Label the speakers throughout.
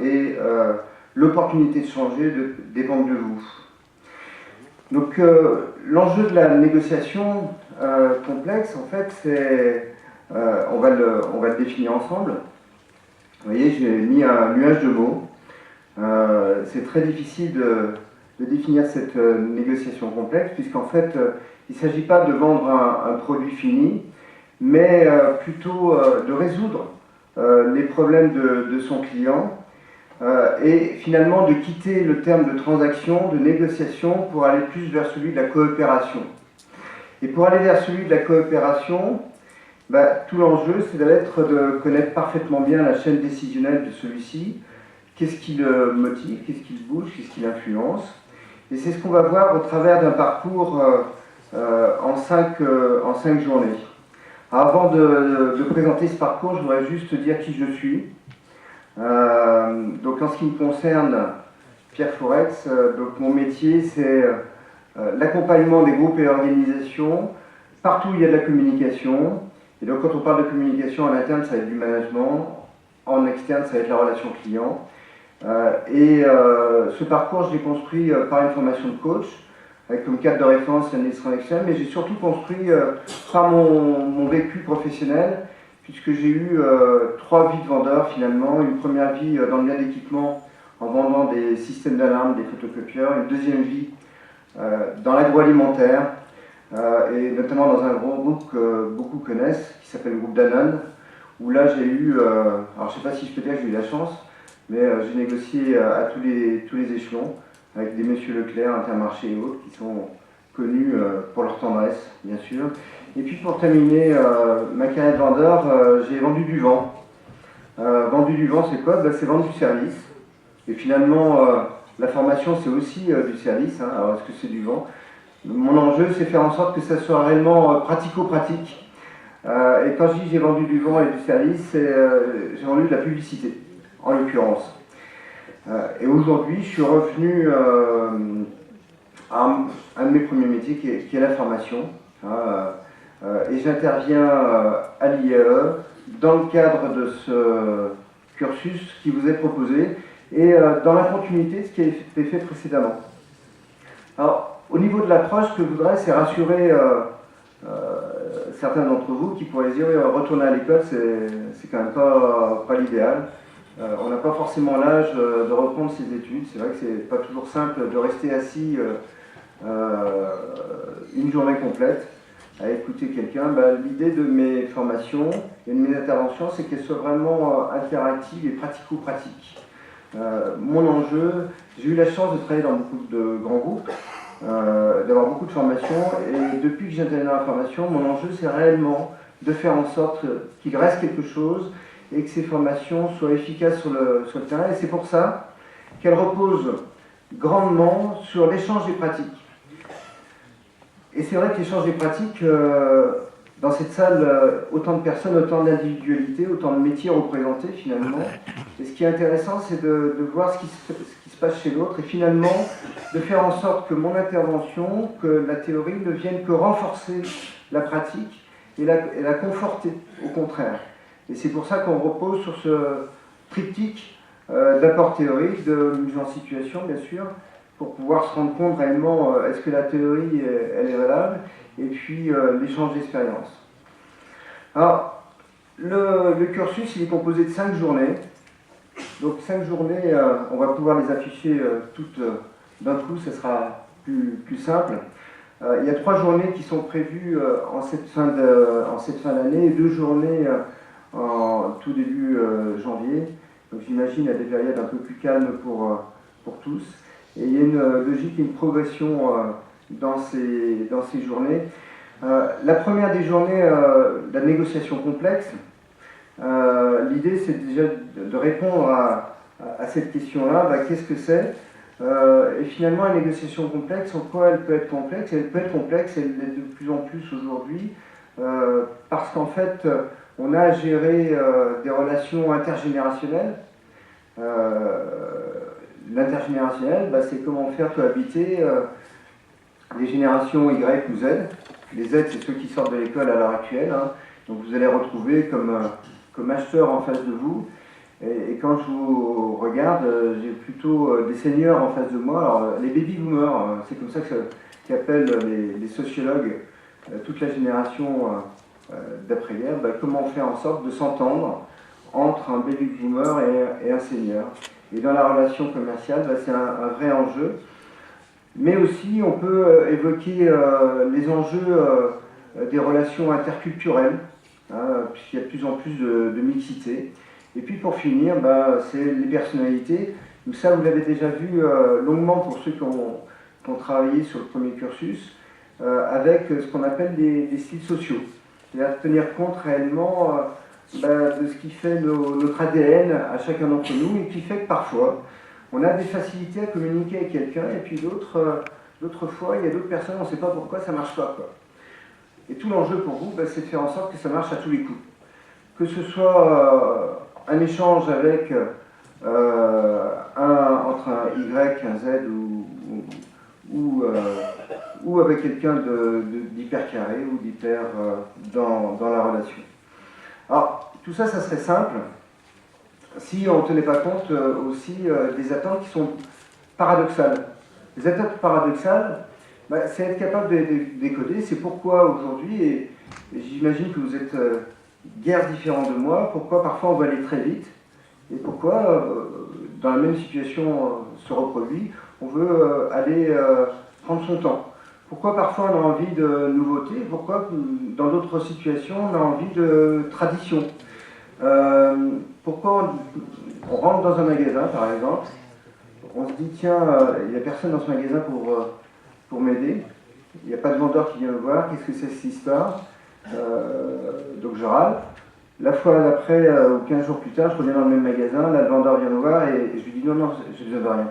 Speaker 1: et l'opportunité de changer dépend de vous. Donc l'enjeu de la négociation complexe, en fait, c'est, on va le définir ensemble. Vous voyez, j'ai mis un nuage de mots. C'est très difficile de définir cette négociation complexe, puisqu'en fait, il ne s'agit pas de vendre un produit fini, mais plutôt de résoudre les problèmes de son client et finalement de quitter le terme de transaction, de négociation, pour aller plus vers celui de la coopération. Et pour aller vers celui de la coopération, tout l'enjeu, c'est d'être de connaître parfaitement bien la chaîne décisionnelle de celui-ci, qu'est-ce qui le motive, qu'est-ce qui le bouge, qu'est-ce qui l'influence. Et c'est ce qu'on va voir au travers d'un parcours en 5 journées. Alors, avant de présenter ce parcours, je voudrais juste dire qui je suis. Donc en ce qui me concerne, Pierre Forex, donc mon métier c'est l'accompagnement des groupes et organisations partout où il y a de la communication. Et donc quand on parle de communication en interne, ça va être du management, en externe, ça va être la relation client. Ce parcours, je l'ai construit par une formation de coach, avec comme cadre de référence l'analyse transactionnelle, mais j'ai surtout construit par mon vécu professionnel, puisque j'ai eu 3 vies de vendeur finalement. Une première vie dans le lien d'équipement en vendant des systèmes d'alarme, des photocopieurs. Une deuxième vie dans l'agroalimentaire, et notamment dans un gros groupe que beaucoup connaissent, qui s'appelle le groupe Danone, où là j'ai eu, alors je ne sais pas si je peux dire que j'ai eu la chance, mais j'ai négocié à tous les échelons, avec des messieurs Leclerc, Intermarché et autres, qui sont connus pour leur tendresse, bien sûr. Et puis pour terminer ma carrière de vendeur, j'ai vendu du vent. Vendu du vent, c'est quoi? C'est vendre du service. Et finalement, la formation, c'est aussi du service. Hein. Alors, est-ce que c'est du vent? Mon enjeu, c'est faire en sorte que ça soit réellement pratico-pratique. Et quand je dis j'ai vendu du vent et du service, j'ai vendu de la publicité, en l'occurrence. Et aujourd'hui, je suis revenu à un de mes premiers métiers, qui est la formation. Et j'interviens à l'IAE dans le cadre de ce cursus qui vous est proposé et dans la continuité de ce qui a été fait précédemment. Alors, au niveau de l'approche, ce que je voudrais, c'est rassurer certains d'entre vous qui pourraient dire retourner à l'école, c'est quand même pas l'idéal. On n'a pas forcément l'âge de reprendre ses études. C'est vrai que c'est pas toujours simple de rester assis une journée complète à écouter quelqu'un. L'idée de mes formations et de mes interventions, c'est qu'elles soient vraiment interactives et pratico-pratiques. Mon enjeu, j'ai eu la chance de travailler dans beaucoup de grands groupes, d'avoir beaucoup de formations, et depuis que j'interviens dans la formation, mon enjeu, c'est réellement de faire en sorte qu'il reste quelque chose et que ces formations soient efficaces sur le terrain. Et c'est pour ça qu'elles reposent grandement sur l'échange des pratiques. Et c'est vrai que l'échange des pratiques, dans cette salle, autant de personnes, autant d'individualités, autant de métiers représentés finalement. Et ce qui est intéressant, c'est de voir ce qui se passe chez l'autre et finalement de faire en sorte que mon intervention, que la théorie ne vienne que renforcer la pratique et la conforter, au contraire. Et c'est pour ça qu'on repose sur ce triptyque d'apport théorique, de mise en situation bien sûr, pour pouvoir se rendre compte réellement est-ce que la théorie elle est valable, et puis l'échange d'expérience. Alors, le cursus il est composé de 5 journées. Donc 5 journées, on va pouvoir les afficher toutes d'un coup, ce sera plus simple. Il y a 3 journées qui sont prévues en cette fin d'année et 2 journées en tout début janvier. Donc j'imagine à des périodes un peu plus calmes pour tous. Et il y a une logique et une progression dans ces journées. La première des journées, la négociation complexe, l'idée c'est déjà de répondre à cette question-là, qu'est-ce que c'est? Et finalement, la négociation complexe, en quoi elle peut être complexe? Elle peut être complexe, elle l'est de plus en plus aujourd'hui, parce qu'en fait, on a à gérer des relations intergénérationnelles. L'intergénérationnel, c'est comment faire cohabiter les générations Y ou Z. Les Z, c'est ceux qui sortent de l'école à l'heure actuelle. Hein. Donc vous allez retrouver comme acheteurs en face de vous. Et quand je vous regarde, j'ai plutôt des seniors en face de moi. Alors, les baby boomers, c'est comme ça qu'appellent les sociologues toute la génération d'après-guerre. Comment faire en sorte de s'entendre entre un baby boomer et un senior. Et dans la relation commerciale, c'est un vrai enjeu. Mais aussi, on peut évoquer les enjeux des relations interculturelles, puisqu'il y a de plus en plus de mixité. Et puis pour finir, c'est les personnalités. Donc ça, vous l'avez déjà vu longuement pour ceux qui ont travaillé sur le premier cursus, avec ce qu'on appelle des styles sociaux. C'est-à-dire tenir compte réellement de ce qui fait notre ADN à chacun d'entre nous, et qui fait que parfois, on a des facilités à communiquer avec quelqu'un, et puis d'autres fois, il y a d'autres personnes, on ne sait pas pourquoi ça ne marche pas, quoi. Et tout l'enjeu pour vous, c'est de faire en sorte que ça marche à tous les coups. Que ce soit un échange avec entre un Y, un Z ou avec quelqu'un d'hyper carré ou d'hyper dans la relation. Alors, tout ça, ça serait simple si on ne tenait pas compte aussi des attentes qui sont paradoxales. Les attentes paradoxales, c'est être capable de décoder. C'est pourquoi aujourd'hui, et j'imagine que vous êtes guère différents de moi, pourquoi parfois on va aller très vite, et pourquoi, dans la même situation se reproduit, on veut aller prendre son temps. Pourquoi parfois on a envie de nouveauté, pourquoi dans d'autres situations on a envie de tradition. Pourquoi on rentre dans un magasin, par exemple, on se dit tiens, il n'y a personne dans ce magasin pour m'aider, il n'y a pas de vendeur qui vient me voir, qu'est-ce que c'est cette histoire, donc je râle. La fois d'après, ou 15 jours plus tard, je reviens dans le même magasin, là le vendeur vient me voir et je lui dis non, j'ai besoin de rien.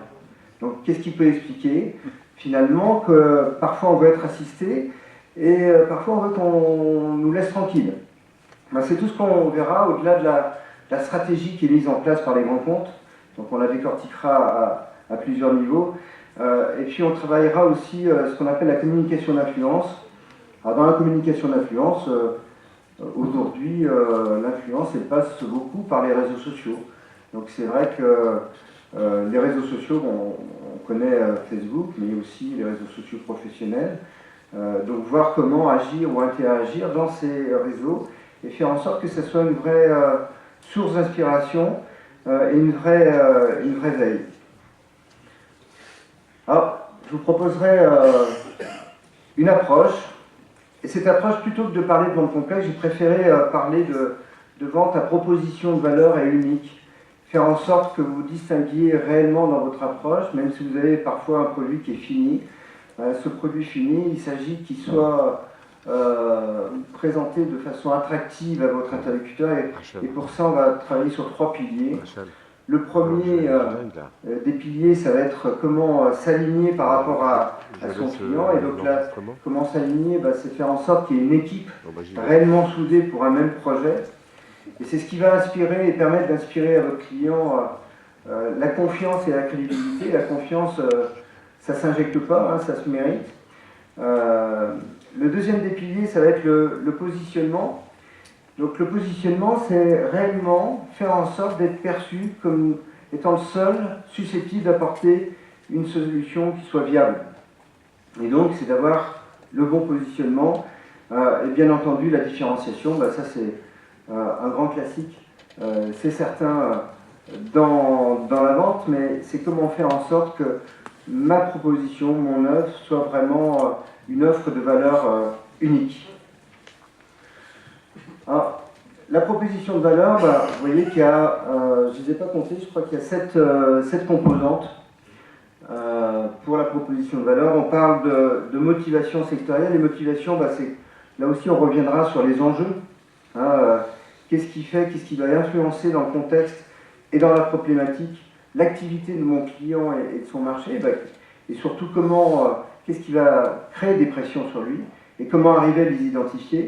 Speaker 1: Donc qu'est-ce qui peut expliquer finalement que parfois on veut être assisté et parfois on veut qu'on nous laisse tranquille. C'est tout ce qu'on verra au-delà de la stratégie qui est mise en place par les grands comptes. Donc on la décortiquera à plusieurs niveaux. Et puis on travaillera aussi ce qu'on appelle la communication d'influence. Alors dans la communication d'influence, aujourd'hui, l'influence, elle passe beaucoup par les réseaux sociaux. Donc c'est vrai que les réseaux sociaux, on connaît Facebook, mais aussi les réseaux sociaux professionnels. Donc voir comment agir ou interagir dans ces réseaux et faire en sorte que ce soit une vraie source d'inspiration et une vraie veille. Alors, je vous proposerai une approche. Et cette approche, plutôt que de parler de vente complexe, j'ai préféré parler de vente à proposition de valeur et unique. Faire en sorte que vous vous distinguiez réellement dans votre approche, même si vous avez parfois un produit qui est fini. Ce produit fini, il s'agit qu'il soit présenté de façon attractive à votre interlocuteur. Et pour ça, on va travailler sur 3 piliers. Le premier des piliers, ça va être comment s'aligner par rapport à son client. Et donc là, comment s'aligner, c'est faire en sorte qu'il y ait une équipe réellement soudée pour un même projet. Et c'est ce qui va inspirer et permettre d'inspirer à votre client la confiance et la crédibilité. La confiance, ça ne s'injecte pas, ça se mérite. Le deuxième des piliers, ça va être le positionnement. Donc le positionnement, c'est réellement faire en sorte d'être perçu comme étant le seul susceptible d'apporter une solution qui soit viable. Et donc, c'est d'avoir le bon positionnement. Et bien entendu, la différenciation, ça c'est un grand classique. C'est certain dans la vente, mais c'est comment faire en sorte que ma proposition, mon offre, soit vraiment une offre de valeur unique. Alors, la proposition de valeur, vous voyez qu'il y a, je ne les ai pas comptés, je crois qu'il y a 7 composantes pour la proposition de valeur. On parle de motivation sectorielle. Les motivations, là aussi on reviendra sur les enjeux. Qu'est-ce qui va influencer dans le contexte et dans la problématique l'activité de mon client et de son marché, et surtout qu'est-ce qui va créer des pressions sur lui et comment arriver à les identifier.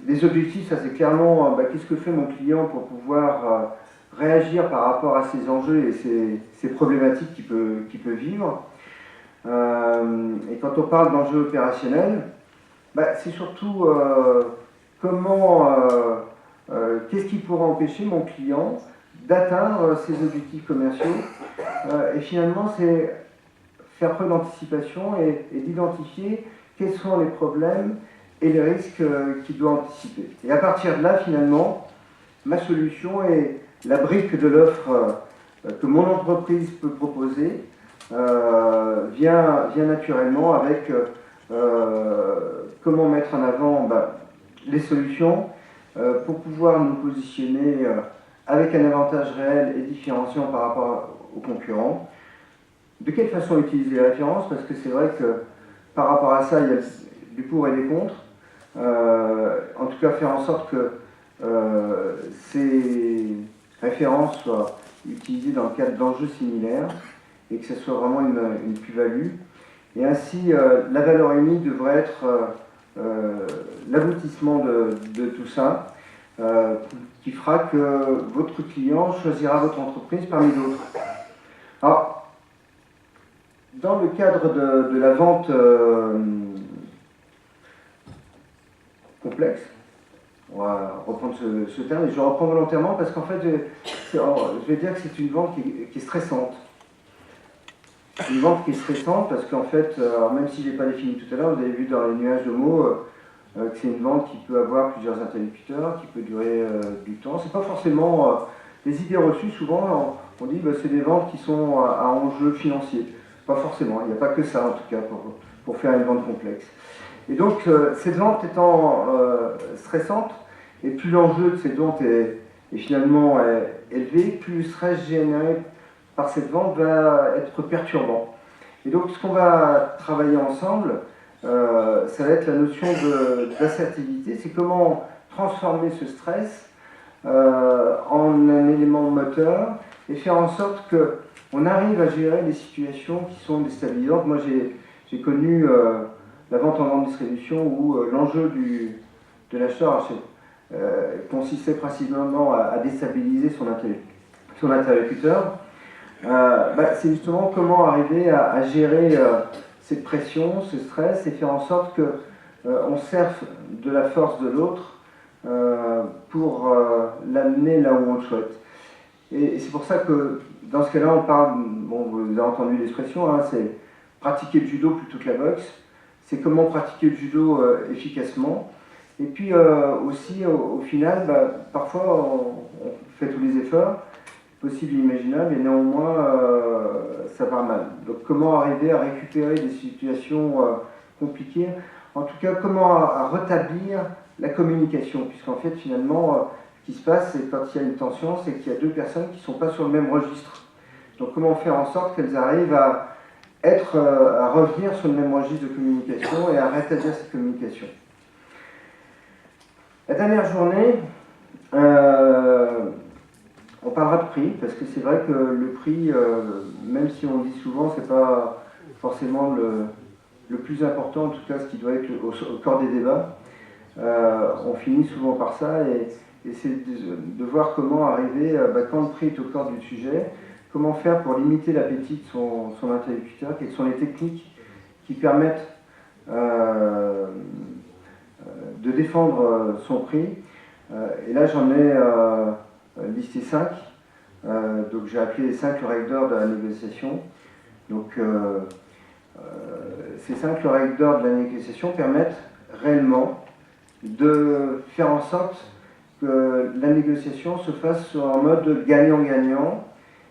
Speaker 1: Les objectifs, ça c'est clairement qu'est-ce que fait mon client pour pouvoir réagir par rapport à ces enjeux et ces problématiques qu'il peut vivre. Et quand on parle d'enjeux opérationnels, c'est surtout comment qu'est-ce qui pourrait empêcher mon client d'atteindre ses objectifs commerciaux. Et finalement, c'est faire preuve d'anticipation et d'identifier quels sont les problèmes et les risques qu'il doit anticiper. Et à partir de là, finalement, ma solution est la brique de l'offre que mon entreprise peut proposer, vient naturellement avec comment mettre en avant les solutions pour pouvoir nous positionner avec un avantage réel et différenciant par rapport aux concurrents. De quelle façon utiliser les références? Parce que c'est vrai que par rapport à ça, il y a du pour et des contre. En tout cas, faire en sorte que ces références soient utilisées dans le cadre d'enjeux similaires et que ce soit vraiment une plus-value. Et ainsi, la valeur émise devrait être l'aboutissement de tout ça, qui fera que votre client choisira votre entreprise parmi d'autres. Alors, dans le cadre de la vente complexe, on va reprendre ce terme, et je le reprends volontairement parce qu'en fait, je vais dire que c'est une vente qui est stressante. Une vente qui est stressante parce qu'en fait, alors même si je n'ai pas défini tout à l'heure, vous avez vu dans les nuages de mots que c'est une vente qui peut avoir plusieurs interlocuteurs, qui peut durer du temps. C'est pas forcément des idées reçues. Souvent, on dit c'est des ventes qui sont à enjeu financier. Pas forcément. Il n'y a pas que ça en tout cas pour faire une vente complexe. Et donc cette vente étant stressante, et plus l'enjeu de cette vente est finalement élevé, plus le stress généré par cette vente va être perturbant. Et donc ce qu'on va travailler ensemble, ça va être la notion d'assertivité, c'est comment transformer ce stress en un élément moteur et faire en sorte qu'on arrive à gérer les situations qui sont déstabilisantes. Moi j'ai connu la vente en grande distribution où l'enjeu de l'acheteur consistait principalement à déstabiliser son interlocuteur. C'est justement comment arriver à gérer cette pression, ce stress et faire en sorte qu'on serve de la force de l'autre pour l'amener là où on le souhaite. Et c'est pour ça que dans ce cas-là, on parle, bon, vous avez entendu l'expression, hein, c'est pratiquer le judo plutôt que la boxe. C'est comment pratiquer le judo efficacement. Et puis aussi, au final, parfois on fait tous les efforts possibles et imaginables, et néanmoins ça va mal. Donc comment arriver à récupérer des situations compliquées, en tout cas comment à rétablir la communication, puisqu'en fait finalement ce qui se passe, c'est quand il y a une tension, c'est qu'il y a deux personnes qui ne sont pas sur le même registre. Donc comment faire en sorte qu'elles arrivent à revenir sur le même registre de communication et à rétablir cette communication. La dernière journée, on parlera de prix, parce que c'est vrai que le prix, même si on le dit souvent, c'est pas forcément le plus important, en tout cas ce qui doit être au cœur des débats. On finit souvent par ça, et c'est de voir comment arriver, quand le prix est au cœur du sujet, comment faire pour limiter l'appétit de son interlocuteur, quelles sont les techniques qui permettent de défendre son prix. Et là j'en ai listé 5, donc j'ai appelé les 5 règles d'or de la négociation. Donc ces 5 règles d'or de la négociation permettent réellement de faire en sorte que la négociation se fasse en mode gagnant-gagnant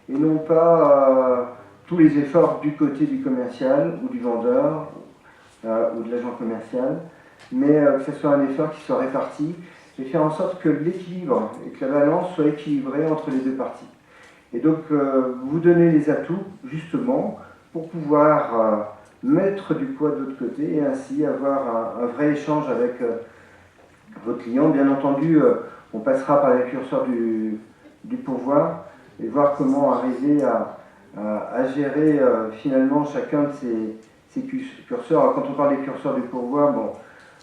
Speaker 1: et non pas tous les efforts du côté du commercial ou du vendeur ou de l'agent commercial, mais que ce soit un effort qui soit réparti et faire en sorte que l'équilibre et que la balance soit équilibrée entre les deux parties. Et donc vous donnez les atouts justement pour pouvoir mettre du poids de l'autre côté et ainsi avoir un vrai échange avec votre client. Bien entendu, on passera par les curseurs du pourvoir et voir comment arriver à gérer finalement chacun de ces curseurs. Alors, quand on parle des curseurs du pourvoir, bon,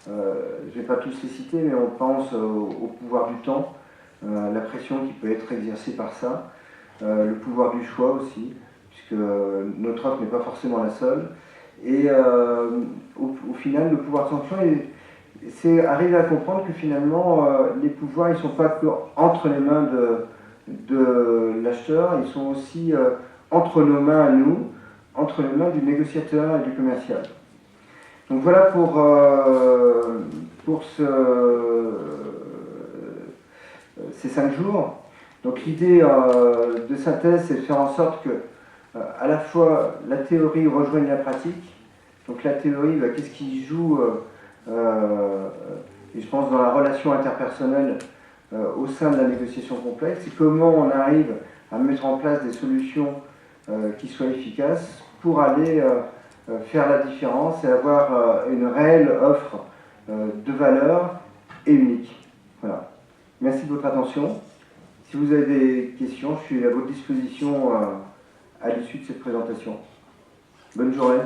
Speaker 1: je ne vais pas tous les citer, mais on pense au pouvoir du temps, la pression qui peut être exercée par ça, le pouvoir du choix aussi, puisque notre offre n'est pas forcément la seule, et au final, le pouvoir de sanction c'est arriver à comprendre que finalement, les pouvoirs, ils ne sont pas que entre les mains de l'acheteur, ils sont aussi entre nos mains à nous, entre les mains du négociateur et du commercial. Donc voilà pour ces 5 jours. Donc l'idée de synthèse, c'est de faire en sorte que à la fois la théorie rejoigne la pratique. Donc la théorie, qu'est-ce qui joue et je pense dans la relation interpersonnelle au sein de la négociation complexe, c'est comment on arrive à mettre en place des solutions qui soient efficaces pour aller faire la différence et avoir une réelle offre de valeur et unique. Voilà. Merci de votre attention. Si vous avez des questions, je suis à votre disposition à l'issue de cette présentation. Bonne journée.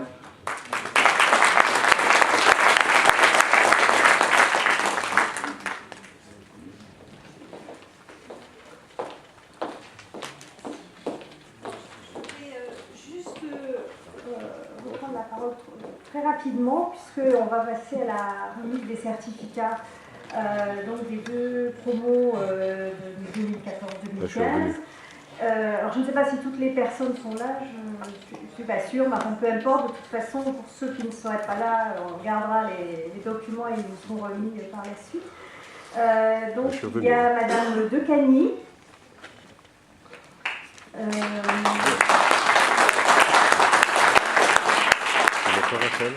Speaker 2: Très rapidement, puisqu'on va passer à la remise des certificats donc des 2 promos de 2014-2015. Alors je ne sais pas si toutes les personnes sont là, je ne suis pas sûre, mais peu importe, de toute façon, pour ceux qui ne seraient pas là, on regardera les documents et ils nous seront remis par la suite. Donc il y a Madame Decagny.
Speaker 3: Rachel.